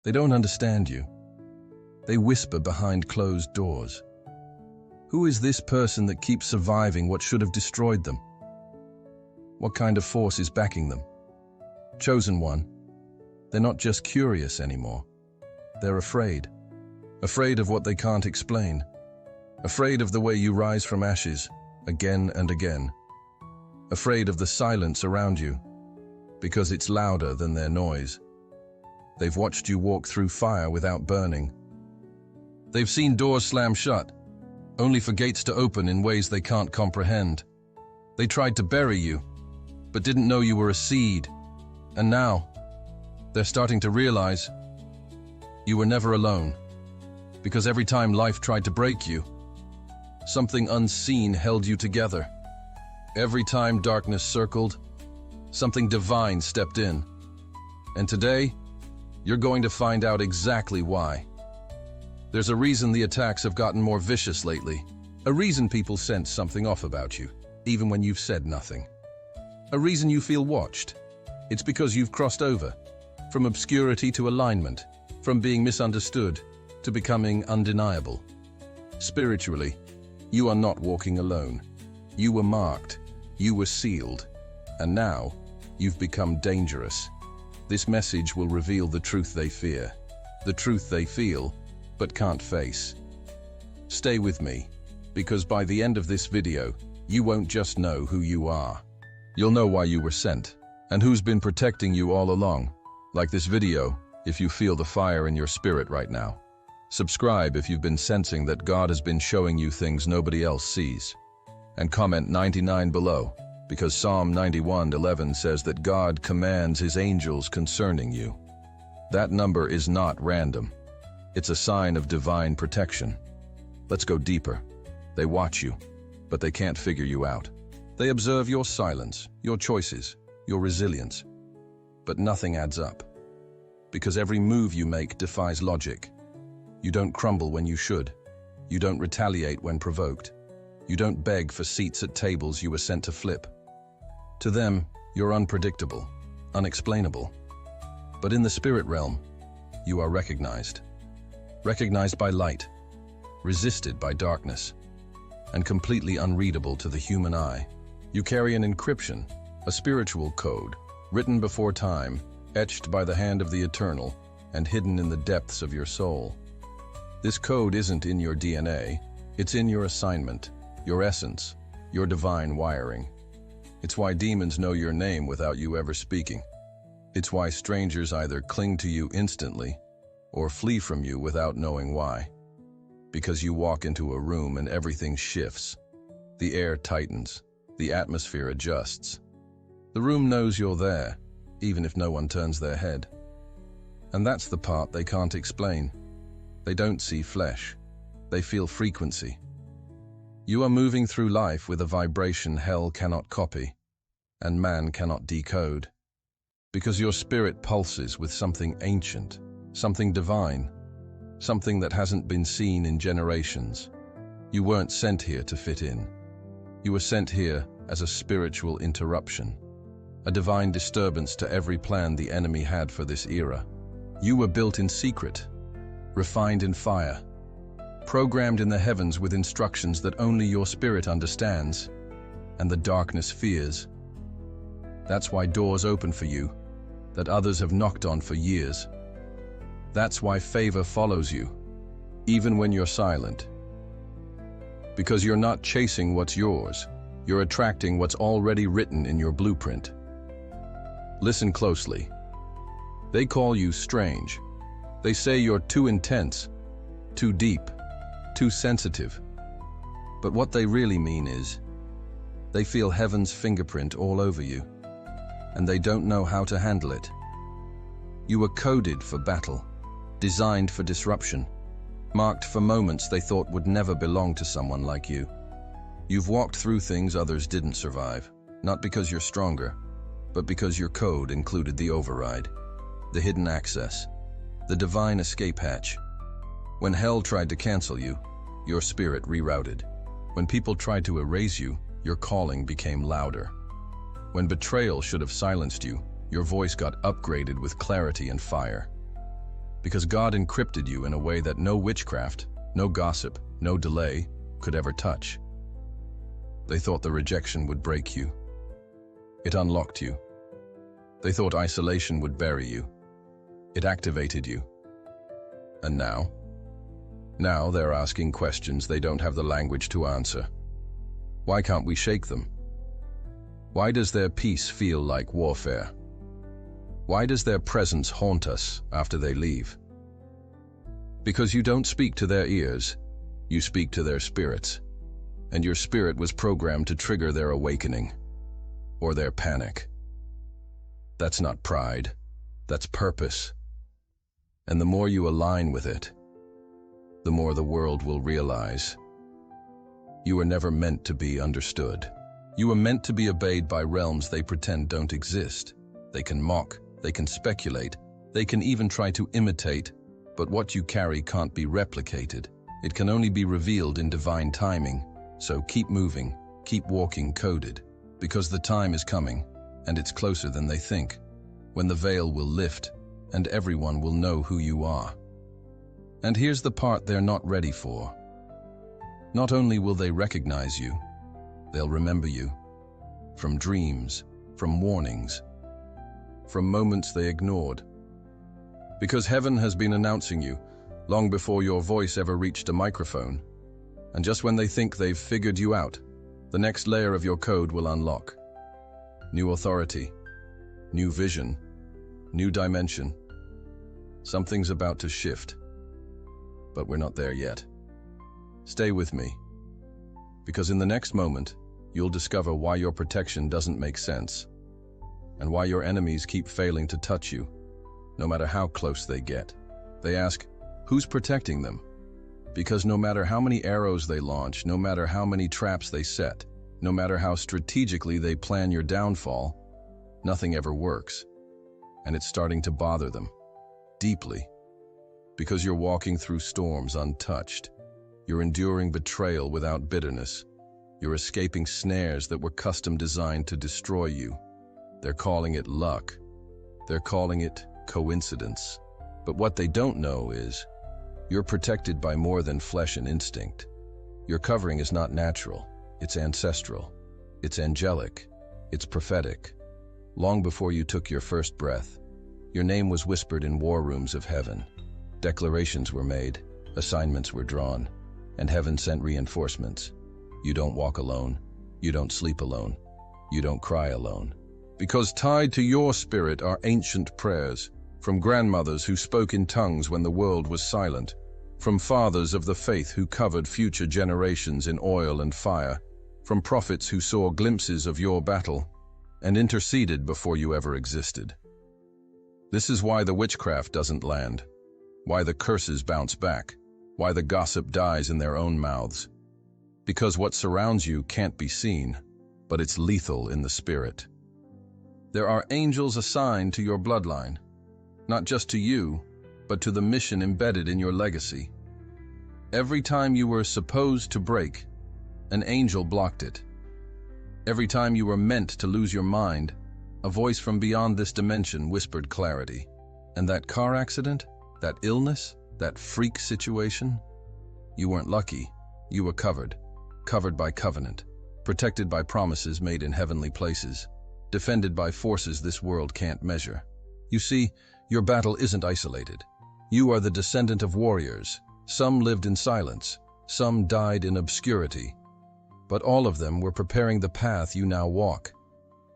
They don't understand you. They whisper behind closed doors. Who is this person that keeps surviving what should have destroyed them? What kind of force is backing them? Chosen one. They're not just curious anymore. They're afraid. Afraid of what they can't explain. Afraid of the way you rise from ashes, again and again. Afraid of the silence around you, because it's louder than their noise. They've watched you walk through fire without burning. They've seen doors slam shut, only for gates to open in ways they can't comprehend. They tried to bury you, but didn't know you were a seed. And now, they're starting to realize you were never alone. Because every time life tried to break you, something unseen held you together. Every time darkness circled, something divine stepped in. And today, you're going to find out exactly why. There's a reason the attacks have gotten more vicious lately. A reason people sense something off about you, even when you've said nothing. A reason you feel watched. It's because you've crossed over, from obscurity to alignment, from being misunderstood to becoming undeniable. Spiritually, you are not walking alone. You were marked, you were sealed, and now you've become dangerous. This message will reveal the truth they fear, the truth they feel, but can't face. Stay with me, because by the end of this video, you won't just know who you are. You'll know why you were sent, and who's been protecting you all along. Like this video, if you feel the fire in your spirit right now. Subscribe if you've been sensing that God has been showing you things nobody else sees. And comment 99 below, because Psalm 91:11 says that God commands his angels concerning you. That number is not random. It's a sign of divine protection. Let's go deeper. They watch you, but they can't figure you out. They observe your silence, your choices, your resilience. But nothing adds up. Because every move you make defies logic. You don't crumble when you should. You don't retaliate when provoked. You don't beg for seats at tables you were sent to flip. To them, you're unpredictable, unexplainable. But in the spirit realm, you are recognized. Recognized by light, resisted by darkness, and completely unreadable to the human eye. You carry an encryption, a spiritual code, written before time, etched by the hand of the eternal, and hidden in the depths of your soul. This code isn't in your DNA, it's in your assignment, your essence, your divine wiring. It's why demons know your name without you ever speaking. It's why strangers either cling to you instantly or flee from you without knowing why. Because you walk into a room and everything shifts. The air tightens, the atmosphere adjusts. The room knows you're there, even if no one turns their head. And that's the part they can't explain. They don't see flesh. They feel frequency. You are moving through life with a vibration hell cannot copy, and man cannot decode. Because your spirit pulses with something ancient, something divine, something that hasn't been seen in generations. You weren't sent here to fit in. You were sent here as a spiritual interruption, a divine disturbance to every plan the enemy had for this era. You were built in secret, refined in fire, programmed in the heavens with instructions that only your spirit understands, and the darkness fears. That's why doors open for you, that others have knocked on for years. That's why favor follows you, even when you're silent. Because you're not chasing what's yours, you're attracting what's already written in your blueprint. Listen closely. They call you strange. They say you're too intense, too deep, too sensitive. But what they really mean is, they feel heaven's fingerprint all over you, and they don't know how to handle it. You were coded for battle, designed for disruption, marked for moments they thought would never belong to someone like you. You've walked through things others didn't survive, not because you're stronger, but because your code included the override, the hidden access, the divine escape hatch. When hell tried to cancel you, your spirit rerouted. When people tried to erase you, your calling became louder. When betrayal should have silenced you, your voice got upgraded with clarity and fire. because God encrypted you in a way that no witchcraft, no gossip, no delay could ever touch. They thought the rejection would break you. It unlocked you. They thought isolation would bury you. It activated you. And now? Now they're asking questions they don't have the language to answer. Why can't we shake them? Why does their peace feel like warfare? Why does their presence haunt us after they leave? Because you don't speak to their ears, you speak to their spirits. And your spirit was programmed to trigger their awakening, or their panic. That's not pride, that's purpose. And the more you align with it, the more the world will realize. You were never meant to be understood. You were meant to be obeyed by realms they pretend don't exist. They can mock, they can speculate, they can even try to imitate, but what you carry can't be replicated. It can only be revealed in divine timing. So keep moving, keep walking coded, because the time is coming, and it's closer than they think, when the veil will lift, and everyone will know who you are. And here's the part they're not ready for. Not only will they recognize you, they'll remember you. From dreams, from warnings, from moments they ignored. Because heaven has been announcing you, long before your voice ever reached a microphone. And just when they think they've figured you out, the next layer of your code will unlock. New authority, new vision, new dimension. Something's about to shift, but we're not there yet. Stay with me, because in the next moment, you'll discover why your protection doesn't make sense, and why your enemies keep failing to touch you, no matter how close they get. They ask, who's protecting them? Because no matter how many arrows they launch, no matter how many traps they set, no matter how strategically they plan your downfall, nothing ever works. And it's starting to bother them, deeply. Because you're walking through storms untouched. You're enduring betrayal without bitterness. You're escaping snares that were custom designed to destroy you. They're calling it luck. They're calling it coincidence. But what they don't know is, you're protected by more than flesh and instinct. Your covering is not natural, it's ancestral, it's angelic, it's prophetic. Long before you took your first breath, your name was whispered in war rooms of heaven. Declarations were made, assignments were drawn, and heaven sent reinforcements. You don't walk alone, you don't sleep alone, you don't cry alone. Because tied to your spirit are ancient prayers, from grandmothers who spoke in tongues when the world was silent, from fathers of the faith who covered future generations in oil and fire, from prophets who saw glimpses of your battle and interceded before you ever existed. This is why the witchcraft doesn't land, why the curses bounce back, why the gossip dies in their own mouths. Because what surrounds you can't be seen, but it's lethal in the spirit. There are angels assigned to your bloodline, not just to you, but to the mission embedded in your legacy. Every time you were supposed to break, an angel blocked it. Every time you were meant to lose your mind, a voice from beyond this dimension whispered clarity. And that car accident, that illness, that freak situation, you weren't lucky. You were covered by covenant, protected by promises made in heavenly places, defended by forces this world can't measure. You see, your battle isn't isolated. You are the descendant of warriors. Some lived in silence, some died in obscurity, but all of them were preparing the path you now walk.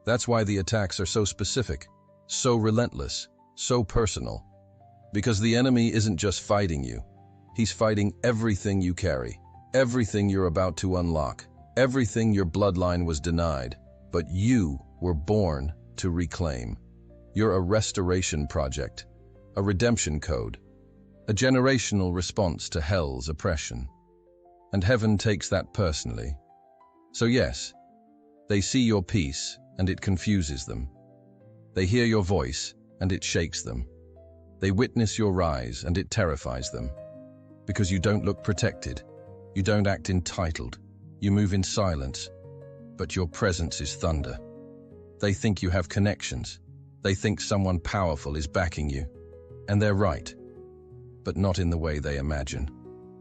That's why the attacks are so specific, so relentless, so personal. Because the enemy isn't just fighting you. He's fighting everything you carry, everything you're about to unlock, everything your bloodline was denied, but you were born to reclaim. You're a restoration project, a redemption code, a generational response to hell's oppression. And heaven takes that personally. So yes, they see your peace and it confuses them. They hear your voice and it shakes them. They witness your rise and it terrifies them. Because you don't look protected, you don't act entitled, you move in silence, but your presence is thunder. They think you have connections. They think someone powerful is backing you. And they're right. but not in the way they imagine.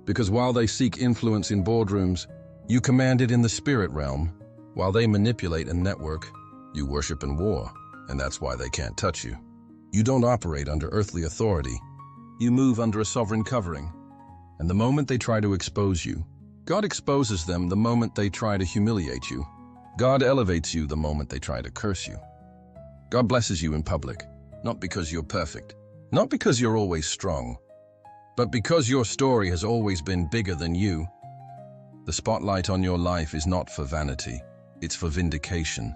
Because while they seek influence in boardrooms, you command it in the spirit realm. While they manipulate and network, you worship and war, and that's why they can't touch you. You don't operate under earthly authority. You move under a sovereign covering. And the moment they try to expose you, God exposes them. The moment they try to humiliate you, God elevates you. The moment they try to curse you, God blesses you in public, not because you're perfect, not because you're always strong, but because your story has always been bigger than you. The spotlight on your life is not for vanity, it's for vindication,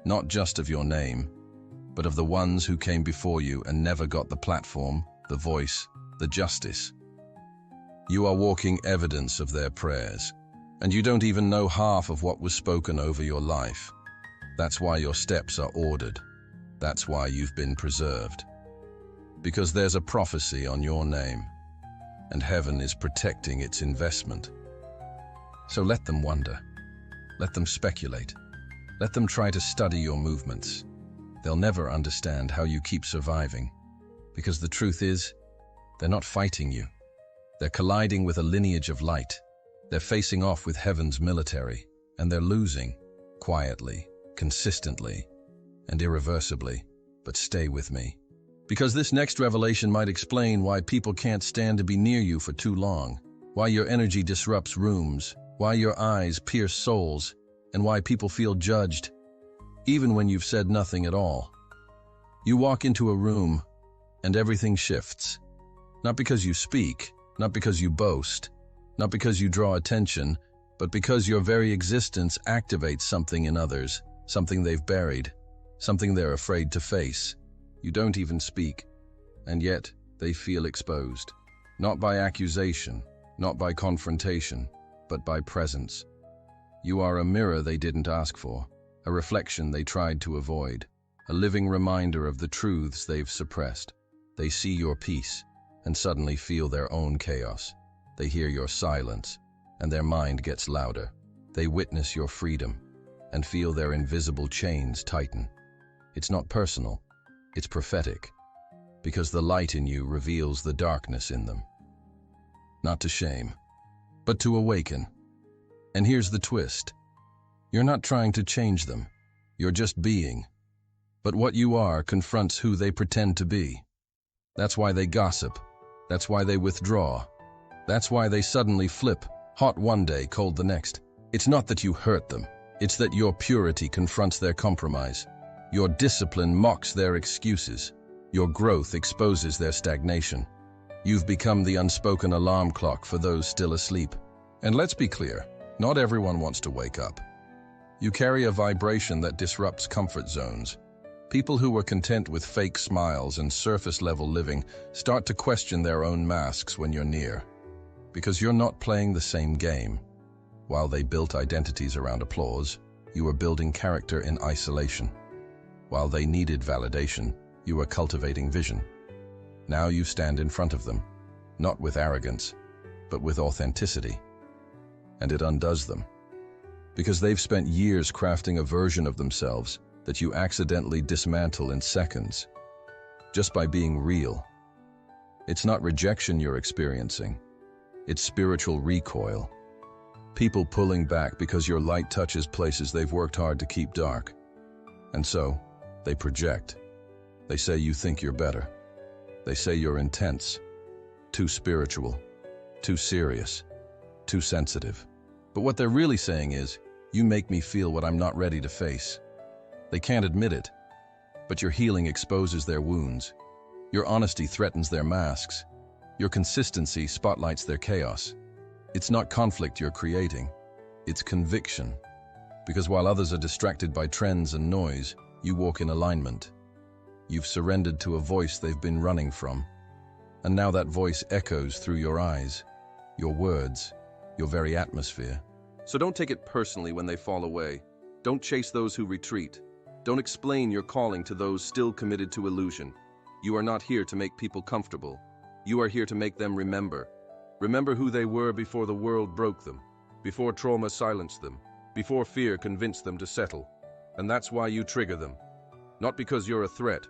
not just of your name, but of the ones who came before you and never got the platform, the voice, the justice. You are walking evidence of their prayers, and you don't even know half of what was spoken over your life. That's why your steps are ordered. That's why you've been preserved. Because there's a prophecy on your name, and heaven is protecting its investment. So let them wonder. Let them speculate. Let them try to study your movements. They'll never understand how you keep surviving. Because the truth is, they're not fighting you. They're colliding with a lineage of light. They're facing off with heaven's military, and they're losing, quietly, consistently, and irreversibly. But stay with me. Because this next revelation might explain why people can't stand to be near you for too long, why your energy disrupts rooms, why your eyes pierce souls, and why people feel judged, even when you've said nothing at all. You walk into a room, and everything shifts. Not because you speak, not because you boast, not because you draw attention, but because your very existence activates something in others, something they've buried, something they're afraid to face. You don't even speak, and yet they feel exposed. Not by accusation, not by confrontation, but by presence. You are a mirror they didn't ask for, a reflection they tried to avoid, a living reminder of the truths they've suppressed. They see your peace, and suddenly feel their own chaos. They hear your silence, and their mind gets louder. They witness your freedom, and feel their invisible chains tighten. It's not personal. It's prophetic, because the light in you reveals the darkness in them. Not to shame, but to awaken. And here's the twist. You're not trying to change them. You're just being. But what you are confronts who they pretend to be. That's why they gossip. That's why they withdraw. That's why they suddenly flip, hot one day, cold the next. It's not that you hurt them. It's that your purity confronts their compromise. Your discipline mocks their excuses. Your growth exposes their stagnation. You've become the unspoken alarm clock for those still asleep. And let's be clear, not everyone wants to wake up. You carry a vibration that disrupts comfort zones. People who were content with fake smiles and surface-level living start to question their own masks when you're near. Because you're not playing the same game. While they built identities around applause, you were building character in isolation. While they needed validation, you were cultivating vision. Now you stand in front of them, not with arrogance, but with authenticity. And it undoes them. Because they've spent years crafting a version of themselves that you accidentally dismantle in seconds, just by being real. It's not rejection you're experiencing. It's spiritual recoil. People pulling back because your light touches places they've worked hard to keep dark. And so, they project. They say you think you're better. They say you're intense, too spiritual, too serious, too sensitive. But what they're really saying is, you make me feel what I'm not ready to face. They can't admit it, but your healing exposes their wounds. Your honesty threatens their masks. Your consistency spotlights their chaos. It's not conflict you're creating, it's conviction. Because while others are distracted by trends and noise, you walk in alignment. You've surrendered to a voice they've been running from. And now that voice echoes through your eyes, your words, your very atmosphere. So don't take it personally when they fall away. Don't chase those who retreat. Don't explain your calling to those still committed to illusion. You are not here to make people comfortable. You are here to make them remember. Remember who they were before the world broke them, before trauma silenced them, before fear convinced them to settle. And that's why you trigger them. Not because you're a threat,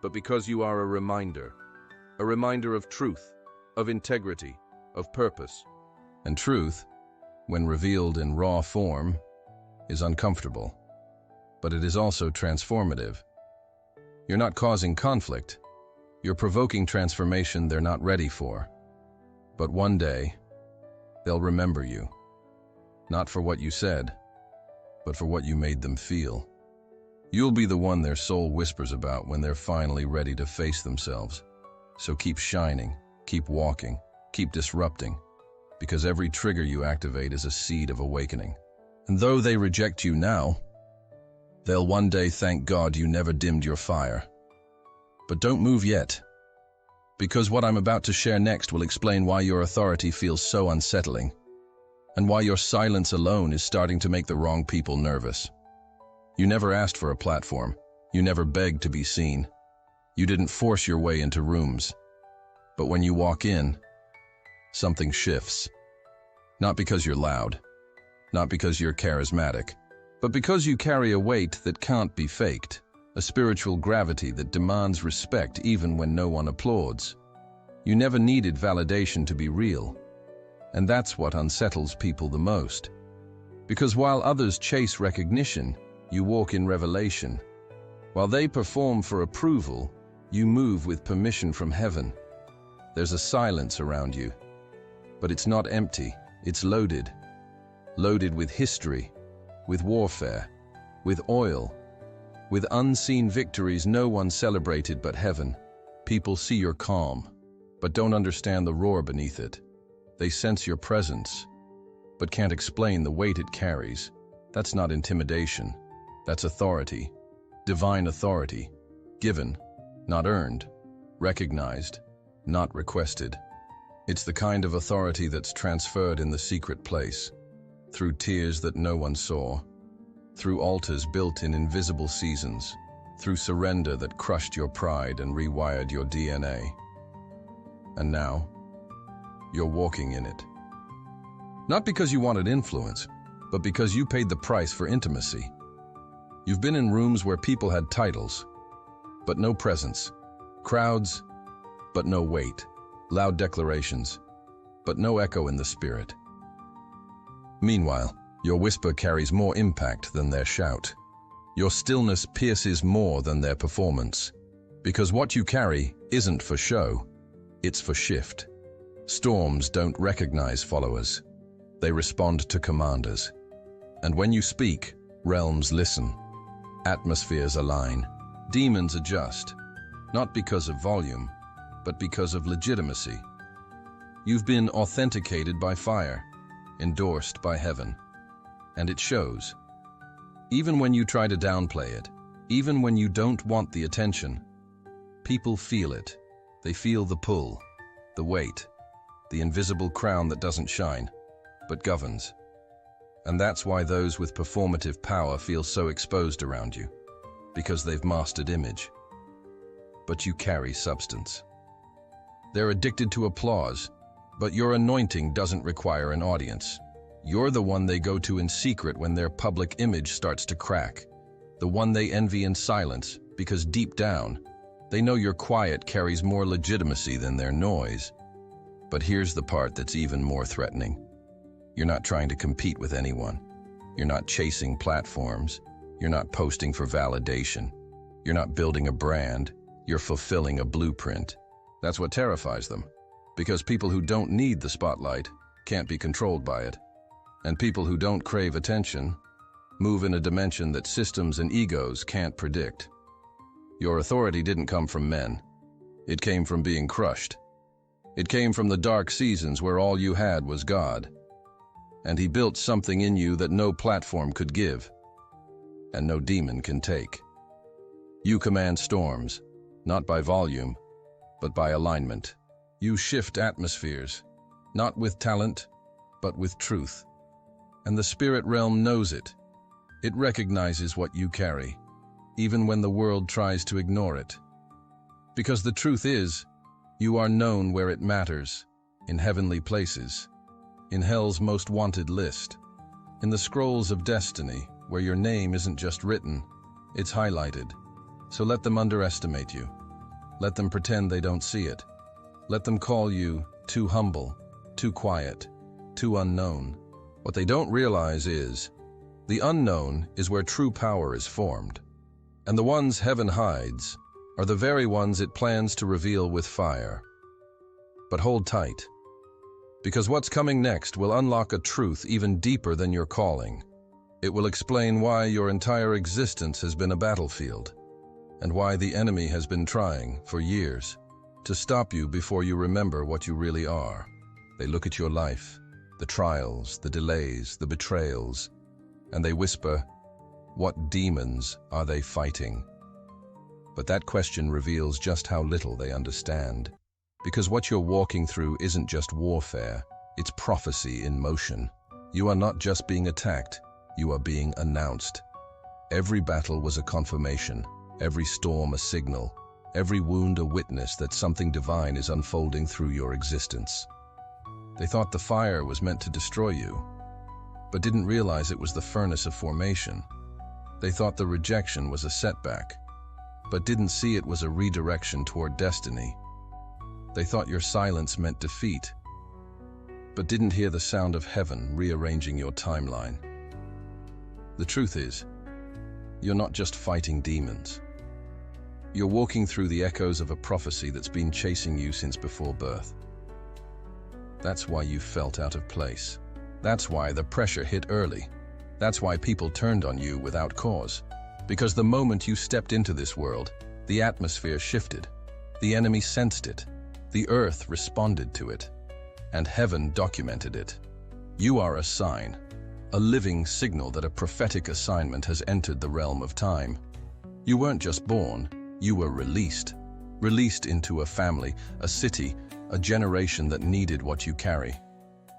but because you are a reminder. A reminder of truth, of integrity, of purpose. And truth, when revealed in raw form, is uncomfortable. But it is also transformative. You're not causing conflict. You're provoking transformation they're not ready for. But one day, they'll remember you. Not for what you said, but for what you made them feel. You'll be the one their soul whispers about when they're finally ready to face themselves. So keep shining, keep walking, keep disrupting, because every trigger you activate is a seed of awakening. And though they reject you now, they'll one day thank God you never dimmed your fire. But don't move yet, because what I'm about to share next will explain why your authority feels so unsettling, and why your silence alone is starting to make the wrong people nervous. You never asked for a platform. You never begged to be seen. You didn't force your way into rooms. But when you walk in, something shifts. Not because you're loud, not because you're charismatic, but because you carry a weight that can't be faked, a spiritual gravity that demands respect even when no one applauds. You never needed validation to be real, and that's what unsettles people the most. Because while others chase recognition, you walk in revelation. While they perform for approval, you move with permission from heaven. There's a silence around you, but it's not empty, it's loaded. Loaded with history, with warfare, with oil, with unseen victories no one celebrated but heaven. People see your calm, but don't understand the roar beneath it. They sense your presence, but can't explain the weight it carries. That's not intimidation. That's authority, divine authority, given, not earned, recognized, not requested. It's the kind of authority that's transferred in the secret place, through tears that no one saw, through altars built in invisible seasons, through surrender that crushed your pride and rewired your DNA. And now, you're walking in it. Not because you wanted influence, but because you paid the price for intimacy. You've been in rooms where people had titles, but no presence. Crowds, but no weight. Loud declarations, but no echo in the spirit. Meanwhile, your whisper carries more impact than their shout. Your stillness pierces more than their performance. Because what you carry isn't for show, it's for shift. Storms don't recognize followers. They respond to commanders. And when you speak, realms listen. Atmospheres align. Demons adjust. Not because of volume, but because of legitimacy. You've been authenticated by fire, endorsed by heaven. And it shows. Even when you try to downplay it, even when you don't want the attention, people feel it. They feel the pull, the weight, the invisible crown that doesn't shine, but governs. And that's why those with performative power feel so exposed around you, because they've mastered image. But you carry substance. They're addicted to applause, but your anointing doesn't require an audience. You're the one they go to in secret when their public image starts to crack, the one they envy in silence, because deep down, they know your quiet carries more legitimacy than their noise. But here's the part that's even more threatening. You're not trying to compete with anyone. You're not chasing platforms. You're not posting for validation. You're not building a brand. You're fulfilling a blueprint. That's what terrifies them, because people who don't need the spotlight can't be controlled by it. And people who don't crave attention move in a dimension that systems and egos can't predict. Your authority didn't come from men. It came from being crushed. It came from the dark seasons where all you had was God. And He built something in you that no platform could give, and no demon can take. You command storms, not by volume, but by alignment. You shift atmospheres, not with talent, but with truth. And the spirit realm knows it. It recognizes what you carry, even when the world tries to ignore it. Because the truth is, you are known where it matters, in heavenly places, in hell's most wanted list, in the scrolls of destiny, where your name isn't just written, it's highlighted. So let them underestimate you. Let them pretend they don't see it. Let them call you too humble, too quiet, too unknown. What they don't realize is, the unknown is where true power is formed. And the ones heaven hides are the very ones it plans to reveal with fire. But hold tight, because what's coming next will unlock a truth even deeper than your calling. It will explain why your entire existence has been a battlefield, and why the enemy has been trying, for years, to stop you before you remember what you really are. They look at your life, the trials, the delays, the betrayals, and they whisper, "What demons are they fighting?" But that question reveals just how little they understand. Because what you're walking through isn't just warfare, it's prophecy in motion. You are not just being attacked, you are being announced. Every battle was a confirmation, every storm a signal, every wound a witness that something divine is unfolding through your existence. They thought the fire was meant to destroy you, but didn't realize it was the furnace of formation. They thought the rejection was a setback, but didn't see it was a redirection toward destiny. They thought your silence meant defeat, but didn't hear the sound of heaven rearranging your timeline. The truth is, you're not just fighting demons. You're walking through the echoes of a prophecy that's been chasing you since before birth. That's why you felt out of place. That's why the pressure hit early. That's why people turned on you without cause. Because the moment you stepped into this world, the atmosphere shifted. The enemy sensed it. The earth responded to it. And heaven documented it. You are a sign, a living signal that a prophetic assignment has entered the realm of time. You weren't just born, you were released. Released into a family, a city, a generation that needed what you carry,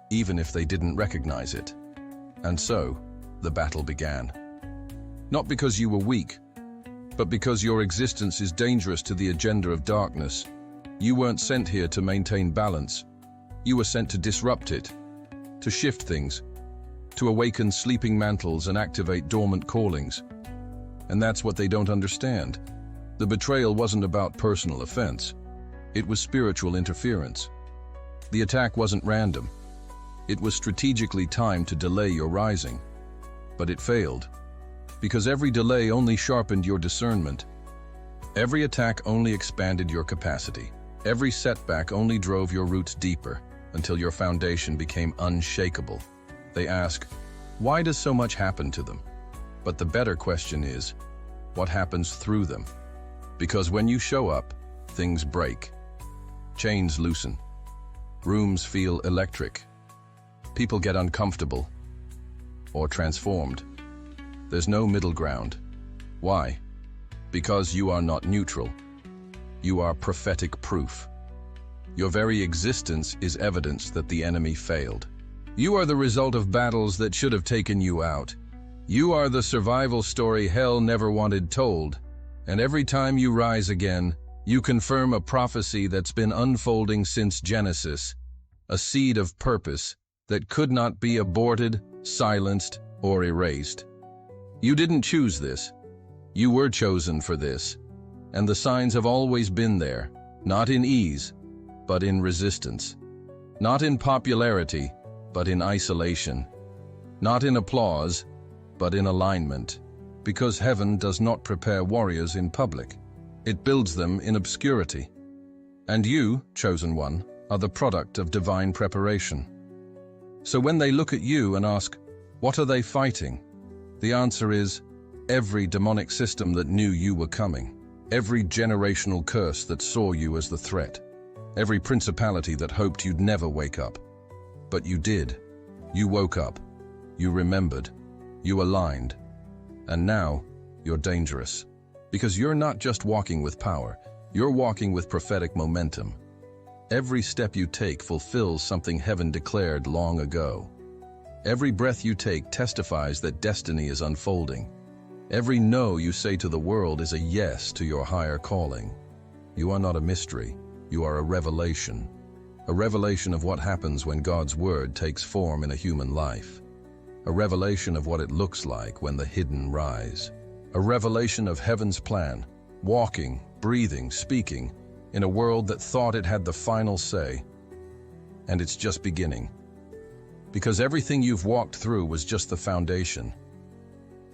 even if they didn't recognize it. And so, the battle began. Not because you were weak, but because your existence is dangerous to the agenda of darkness. You weren't sent here to maintain balance. You were sent to disrupt it, to shift things, to awaken sleeping mantles and activate dormant callings. And that's what they don't understand. The betrayal wasn't about personal offense. It was spiritual interference. The attack wasn't random. It was strategically timed to delay your rising. But it failed, because every delay only sharpened your discernment. Every attack only expanded your capacity. Every setback only drove your roots deeper, until your foundation became unshakable. They ask, why does so much happen to them? But the better question is, what happens through them? Because when you show up, things break. Chains loosen. Rooms feel electric. People get uncomfortable or transformed. There's no middle ground. Why? Because you are not neutral. You are prophetic proof. Your very existence is evidence that the enemy failed. You are the result of battles that should have taken you out. You are the survival story hell never wanted told. And every time you rise again, you confirm a prophecy that's been unfolding since Genesis, a seed of purpose that could not be aborted, silenced, or erased. You didn't choose this. You were chosen for this. And the signs have always been there, not in ease, but in resistance. Not in popularity, but in isolation. Not in applause, but in alignment. Because heaven does not prepare warriors in public. It builds them in obscurity. And you, chosen one, are the product of divine preparation. So when they look at you and ask, what are they fighting? The answer is, every demonic system that knew you were coming. Every generational curse that saw you as the threat. Every principality that hoped you'd never wake up. But you did. You woke up. You remembered. You aligned. And now, you're dangerous. Because you're not just walking with power, you're walking with prophetic momentum. Every step you take fulfills something heaven declared long ago. Every breath you take testifies that destiny is unfolding. Every no you say to the world is a yes to your higher calling. You are not a mystery, you are a revelation. A revelation of what happens when God's word takes form in a human life. A revelation of what it looks like when the hidden rise. A revelation of heaven's plan, walking, breathing, speaking, in a world that thought it had the final say. And it's just beginning. Because everything you've walked through was just the foundation.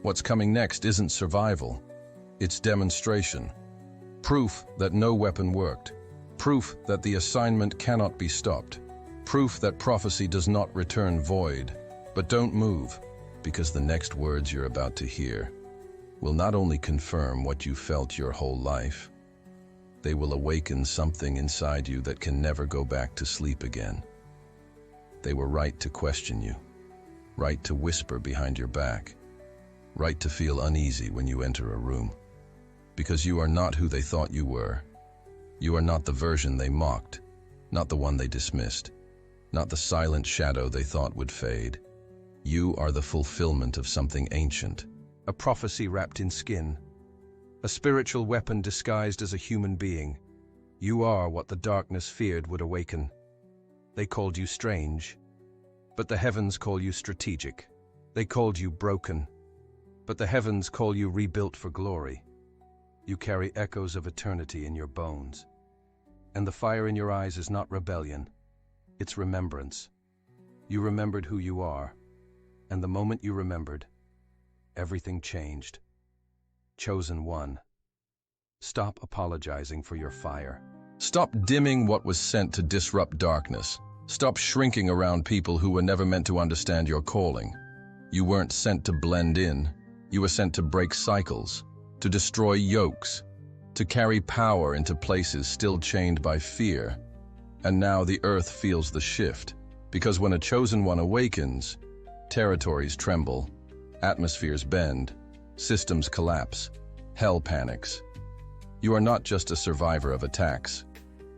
What's coming next isn't survival, it's demonstration. Proof that no weapon worked. Proof that the assignment cannot be stopped. Proof that prophecy does not return void. But don't move, because the next words you're about to hear will not only confirm what you felt your whole life, they will awaken something inside you that can never go back to sleep again. They were right to question you, right to whisper behind your back, right to feel uneasy when you enter a room. Because you are not who they thought you were. You are not the version they mocked, not the one they dismissed, not the silent shadow they thought would fade. You are the fulfillment of something ancient. A prophecy wrapped in skin. A spiritual weapon disguised as a human being. You are what the darkness feared would awaken. They called you strange, but the heavens call you strategic. They called you broken, but the heavens call you rebuilt for glory. You carry echoes of eternity in your bones. And the fire in your eyes is not rebellion, it's remembrance. You remembered who you are, and the moment you remembered, everything changed. Chosen one. Stop apologizing for your fire. Stop dimming what was sent to disrupt darkness. Stop shrinking around people who were never meant to understand your calling. You weren't sent to blend in. You were sent to break cycles, to destroy yokes, to carry power into places still chained by fear. And now the earth feels the shift, because when a chosen one awakens, territories tremble, atmospheres bend, systems collapse, hell panics. You are not just a survivor of attacks.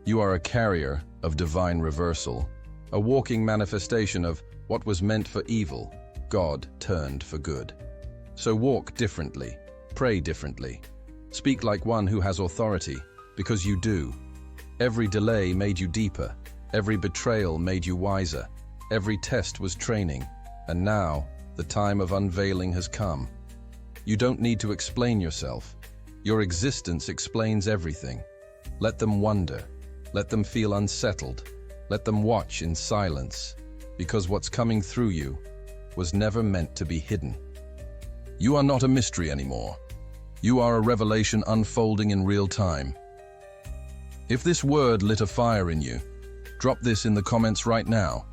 You are a carrier of divine reversal, a walking manifestation of what was meant for evil, God turned for good. So walk differently, pray differently, speak like one who has authority, because you do. Every delay made you deeper, every betrayal made you wiser, every test was training, and now the time of unveiling has come. You don't need to explain yourself. Your existence explains everything. Let them wonder. Let them feel unsettled. Let them watch in silence, because what's coming through you was never meant to be hidden. You are not a mystery anymore. You are a revelation unfolding in real time. If this word lit a fire in you, drop this in the comments right now.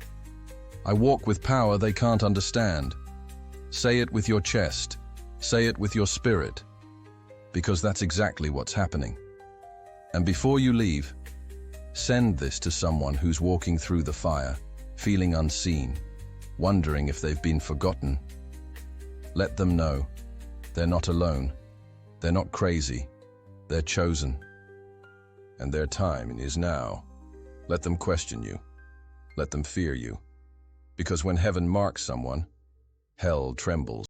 I walk with power they can't understand. Say it with your chest. Say it with your spirit. Because that's exactly what's happening. And before you leave, send this to someone who's walking through the fire, feeling unseen, wondering if they've been forgotten. Let them know they're not alone. They're not crazy. They're chosen. And their time is now. Let them question you. Let them fear you. Because when heaven marks someone, hell trembles.